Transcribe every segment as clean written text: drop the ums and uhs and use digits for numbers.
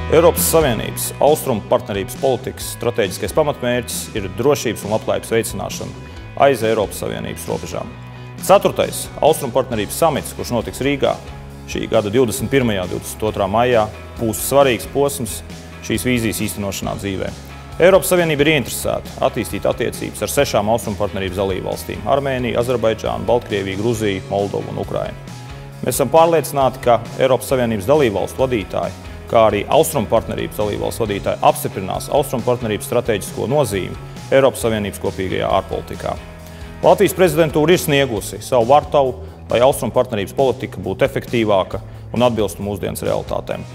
Eiropas Savienības austrumu partnerības politikas strateģiskais pamatmērķis ir drošības un labklājības veicināšana aiz Eiropas Savienības robežām. 4. austrumu partnerības samits, kurš notiks Rīgā šī gada 21. un 22. maijā, būs svarīgs posms šīs vīzijas īstenošanā dzīvē. Eiropas Savienība ir ieinteresēta attīstīt attiecības ar 6 austrumu partnerības dalībvalstīm – Armēniju, Azerbaidžānu, Baltkrieviju, Gruziju, Moldovu un Ukrainu. Mēs esam pārliecināti, ka Eiropas Savienības dalībvalstu vadītāji, kā arī austrumu partnerības dalībvalstu vadītāji apstiprinās austrumu partnerības stratēģisko nozīmi Eiropas Savienības kopīgajā ārpolitikā. Latvijas prezidentūra ir sniegusi savu vartavu, lai austrumu partnerības politika būtu efektīvāka un atbilstu mūsdienas realitātēm.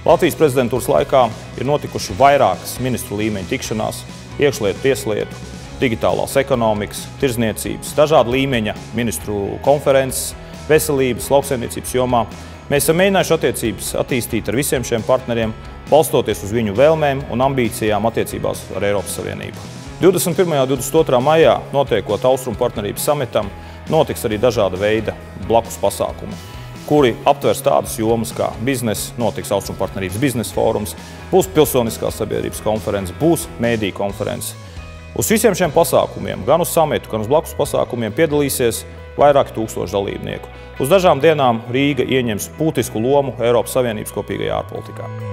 Latvijas prezidentūras laikā ir notikuši vairākas ministru līmeņa tikšanās, iekšlietu, tieslietu, digitālās ekonomikas, tirdzniecības, dažādu līmeņa ministru konferences, veselības, lauksaimniecības jomā. Mēs esam mēģinājuši attiecības attīstīt ar visiem šiem partneriem, balstoties uz viņu vēlmēm un ambīcijām attiecībās ar Eiropas Savienību. 21. un 22. maijā, notiekot austrumu partnerības samitam, notiks arī dažāda veida blakus pasākumi, kuri aptvers tādas jomas kā biznesa, notiks austrumu partnerības biznesa fórums, būs pilsoniskās sabiedrības konferences, būs mēdīju konferences. Uz visiem šiem pasākumiem, gan uz samitu, gan uz blakus pasākumiem piedalīsies vairāki tūkstoši dalībnieku. Uz dažām dienām Rīga ieņems būtisku lomu Eiropas Savienības kopīgajā ārpolitikā.